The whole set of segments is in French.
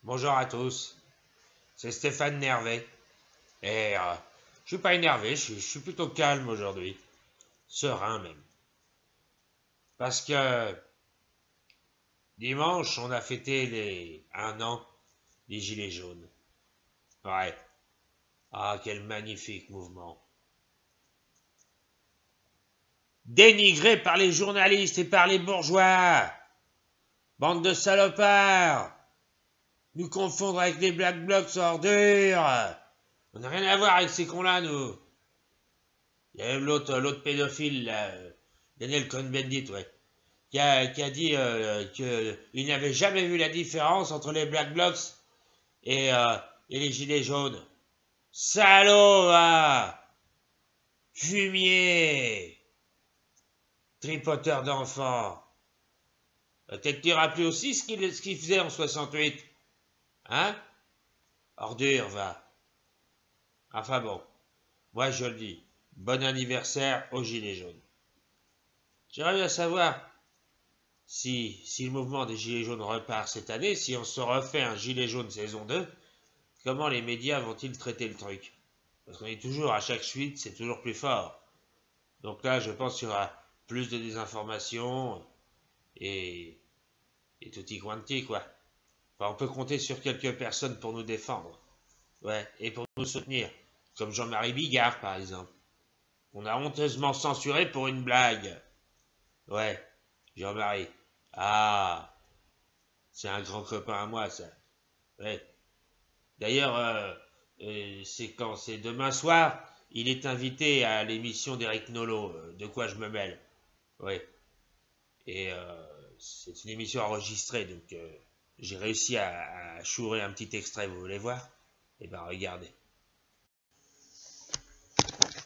Bonjour à tous, c'est Stéphane Nervé. Et je suis pas énervé, je suis plutôt calme aujourd'hui. Serein même. Parce que dimanche, on a fêté les 1 an des Gilets jaunes. Ouais. Ah, quel magnifique mouvement. Dénigré par les journalistes et par les bourgeois. Bande de salopards. Nous confondre avec les Black Blocs ordures. On n'a rien à voir avec ces cons-là, nous. Il y a même l'autre pédophile, là, Daniel Cohn-Bendit, ouais, qui a dit qu'il n'avait jamais vu la différence entre les Black Blocs et, euh, et les Gilets jaunes. Salaud, va! Fumier! Tripoteur d'enfants! Peut-être tu rappelles aussi ce qu'il faisait en 68. Hein? Ordure, va. Enfin bon, moi je le dis, bon anniversaire aux Gilets jaunes. J'aimerais bien savoir si le mouvement des Gilets jaunes repart cette année, si on se refait un Gilet jaune saison 2, comment les médias vont-ils traiter le truc? Parce qu'on est toujours, à chaque suite, c'est toujours plus fort. Donc là, je pense qu'il y aura plus de désinformation et tutti quanti, quoi. Enfin, on peut compter sur quelques personnes pour nous défendre. Ouais, et pour nous soutenir. Comme Jean-Marie Bigard, par exemple. On a honteusement censuré pour une blague. Ouais, Jean-Marie. Ah, c'est un grand copain à moi, ça. Ouais. D'ailleurs, c'est demain soir, il est invité à l'émission d'Éric Nolot, De quoi je me mêle. Oui. Et c'est une émission enregistrée, donc j'ai réussi à chourer un petit extrait, vous voulez voir? Eh bien, regardez.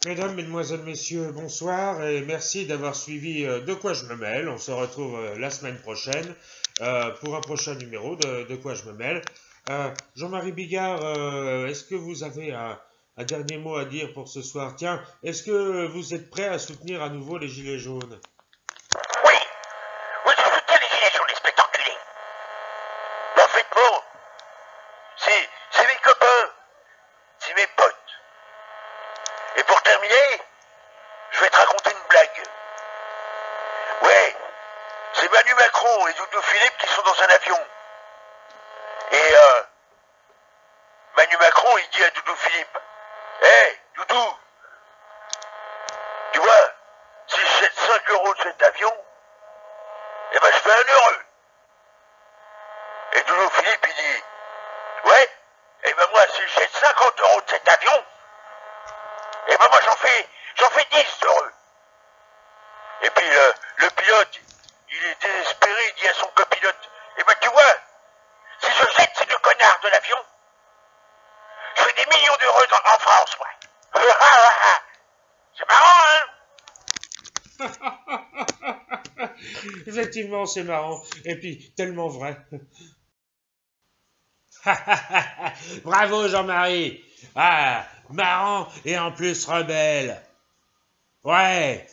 Mesdames, Mesdemoiselles, Messieurs, bonsoir et merci d'avoir suivi De quoi je me mêle. On se retrouve la semaine prochaine pour un prochain numéro de quoi je me mêle. Jean-Marie Bigard, est-ce que vous avez un dernier mot à dire pour ce soir? Tiens, est-ce que vous êtes prêt à soutenir à nouveau les Gilets jaunes? Oui, oui, je soutiens les Gilets jaunes, espèce d'enculé. Mais en fait, bon, c'est mes copains, c'est mes potes. Et pour terminer, je vais te raconter une blague. Ouais, c'est Manu Macron et Doudou Philippe qui sont dans un avion. Et Manu Macron, il dit à Doudou Philippe, hé, Doudou, tu vois, si je jette 5 € de cet avion, eh ben je fais 1 heureux. Et Doudou Philippe, il dit, ouais, et ben moi, si je jette 50 € de cet avion, et ben moi j'en fais 10 heureux. Et puis le pilote, il est désespéré, il dit à son copilote, et ben tu vois, si je jette ces 2 connards de l'avion, je fais des millions d'euros en France, moi. C'est marrant, hein? Effectivement, c'est marrant. Et puis, tellement vrai. Bravo, Jean-Marie. Ah, marrant et en plus rebelle. Ouais.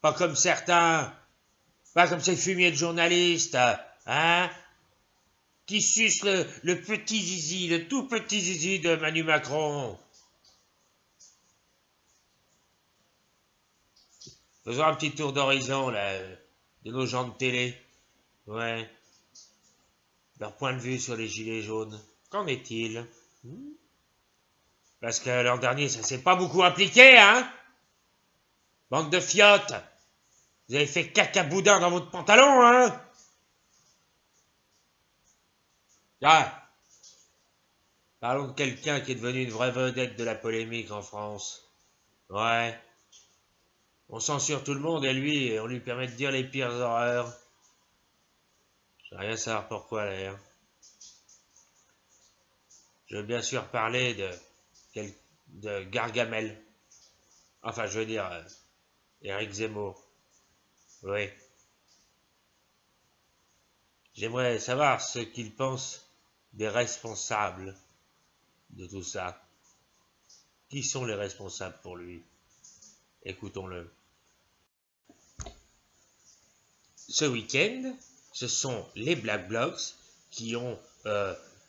Pas comme certains. Pas comme ces fumiers de journalistes. Hein? Qui sucent le petit zizi, le tout petit zizi de Manu Macron. Faisons un petit tour d'horizon, là, de nos gens de télé. Ouais. Leur point de vue sur les Gilets jaunes. Qu'en est-il? Parce que l'an dernier, ça s'est pas beaucoup appliqué, hein? Bande de fiottes. Vous avez fait caca boudin dans votre pantalon, hein? Ah. Parlons de quelqu'un qui est devenu une vraie vedette de la polémique en France. Ouais. On censure tout le monde et lui, on lui permet de dire les pires horreurs. Je veux rien savoir pourquoi, d'ailleurs. Je veux bien sûr parler de Gargamel. Enfin, je veux dire, Éric Zemmour. Oui. J'aimerais savoir ce qu'il pense des responsables de tout ça. Qui sont les responsables pour lui? Écoutons-le. Ce week-end, ce sont les Black Blocs qui ont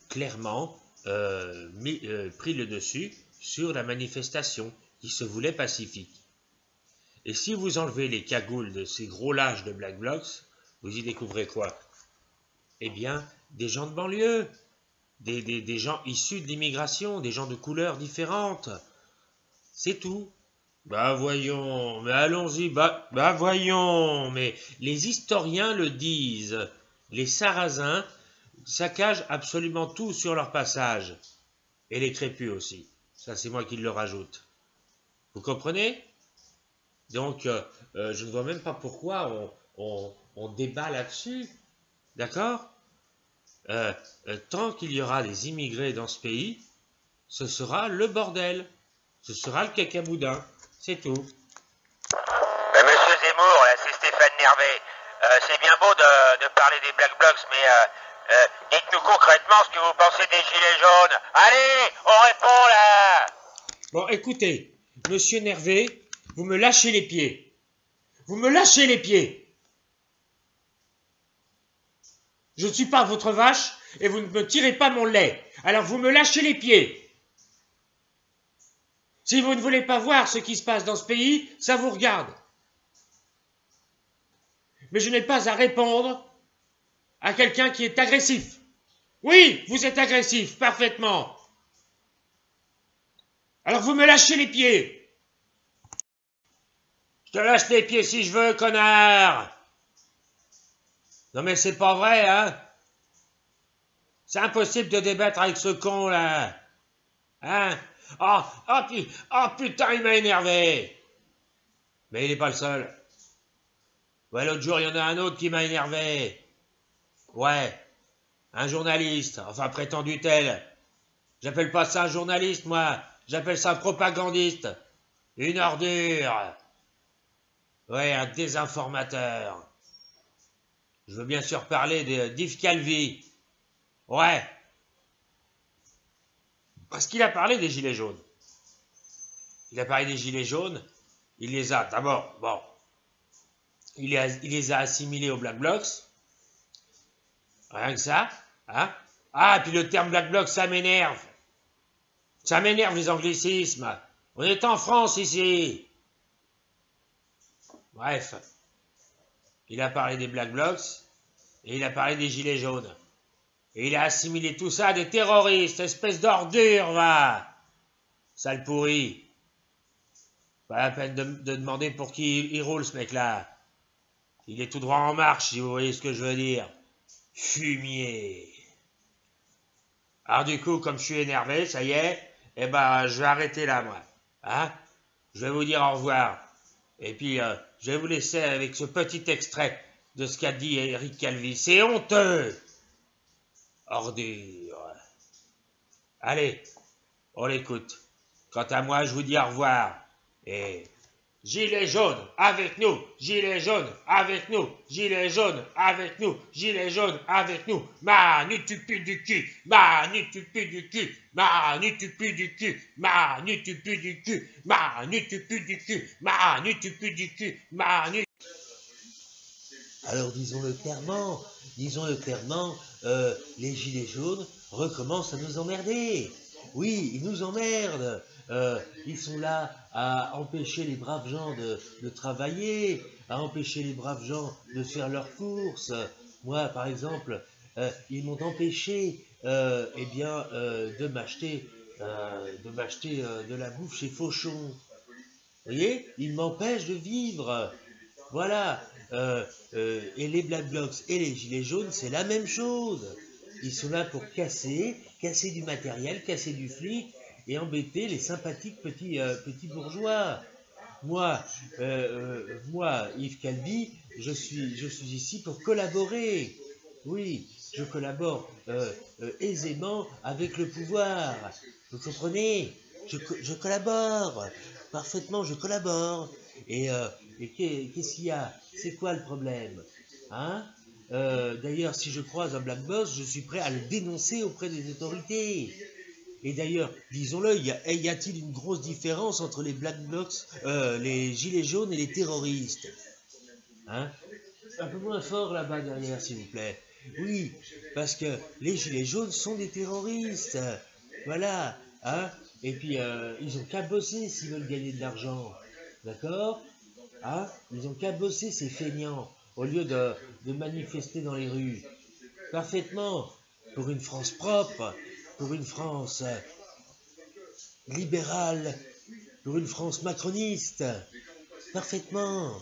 clairement pris le dessus sur la manifestation qui se voulait pacifique. Et si vous enlevez les cagoules de ces gros lâches de Black Blocs, vous y découvrez quoi? Eh bien, des gens de banlieue, des gens issus de l'immigration, des gens de couleurs différentes. C'est tout. Bah voyons, mais allons-y, bah voyons, mais les historiens le disent. Les Sarrasins saccagent absolument tout sur leur passage. Et les crépus aussi. Ça, c'est moi qui le rajoute. Vous comprenez? Donc, je ne vois même pas pourquoi on débat là-dessus. D'accord? Tant qu'il y aura des immigrés dans ce pays, ce sera le bordel. Ce sera le cacaboudin. C'est tout. Monsieur Zemmour, là, c'est Stéphane Nervet. C'est bien beau de parler des Black Blocs, mais dites-nous concrètement ce que vous pensez des Gilets jaunes. Allez, on répond là. Bon, écoutez, monsieur Nervet, vous me lâchez les pieds. Vous me lâchez les pieds. Je ne suis pas votre vache et vous ne me tirez pas mon lait. Alors vous me lâchez les pieds. Si vous ne voulez pas voir ce qui se passe dans ce pays, ça vous regarde. Mais je n'ai pas à répondre à quelqu'un qui est agressif. Oui, vous êtes agressif, parfaitement. Alors vous me lâchez les pieds. Je te lâche les pieds si je veux, connard. Non mais c'est pas vrai, hein? C'est impossible de débattre avec ce con, là. Hein? Oh putain, il m'a énervé. Mais il n'est pas le seul. Ouais, l'autre jour, il y en a un autre qui m'a énervé. Ouais, un journaliste, enfin prétendu tel. J'appelle pas ça un journaliste, moi. J'appelle ça un propagandiste. Une ordure. Ouais, un désinformateur. Je veux bien sûr parler d'Yves Calvi. Ouais. Parce qu'il a parlé des Gilets jaunes. Il a parlé des Gilets jaunes. Il les a, d'abord, bon, il les a assimilés aux Black Blocs. Rien que ça. Hein? Ah, puis le terme Black Bloc, ça m'énerve. Ça m'énerve, les anglicismes. On est en France, ici. Bref. Il a parlé des Black Blocs et il a parlé des Gilets jaunes. Et il a assimilé tout ça à des terroristes, espèce d'ordure, va. Sale pourri. Pas la peine de demander pour qui il roule, ce mec-là. Il est tout droit en marche, si vous voyez ce que je veux dire. Fumier. Alors du coup, comme je suis énervé, ça y est, eh ben, je vais arrêter là, moi. Hein? Je vais vous dire au revoir. Et puis, je vais vous laisser avec ce petit extrait de ce qu'a dit Eric Calvi. C'est honteux! Ordure. Allez, on l'écoute. Quant à moi, je vous dis au revoir. Et Gilets jaunes avec nous, Gilets jaunes avec nous, Gilets jaunes avec nous, Gilets jaunes avec nous. Manu tu pues du cul, Manu tu pues du cul, Manu tu pues du cul, Manu tu pues du cul, Manu tu pues du cul, Manu tu pues du cul, Manu. Alors disons-le clairement, les Gilets jaunes recommencent à nous emmerder. Oui, ils nous emmerdent. Ils sont là à empêcher les braves gens de travailler, à empêcher les braves gens de faire leurs courses. Moi, par exemple, ils m'ont empêché de m'acheter de la bouffe chez Fauchon. Vous voyez, ils m'empêchent de vivre. Voilà. Et les Black Blocs et les Gilets jaunes, c'est la même chose. Ils sont là pour casser du matériel, casser du flic et embêter les sympathiques petits bourgeois. Moi, Yves Calvi, je suis ici pour collaborer. Oui, je collabore aisément avec le pouvoir. Vous comprenez? Je collabore. Parfaitement, je collabore. Et qu'est-ce qu'il y a? C'est quoi le problème? Hein? D'ailleurs, si je croise un Black Boss, je suis prêt à le dénoncer auprès des autorités. Et d'ailleurs, disons-le, y a-t-il une grosse différence entre les Black Blocs, les Gilets jaunes et les terroristes? Hein? Un peu moins fort là-bas derrière, s'il vous plaît. Oui, parce que les gilets jaunes sont des terroristes. Voilà, hein. Et puis, ils ont qu'à bosser s'ils veulent gagner de l'argent. D'accord? Hein? Ils ont qu'à bosser, ces feignants, au lieu de manifester dans les rues. Parfaitement. Pour une France propre, pour une France libérale, pour une France macroniste. Parfaitement.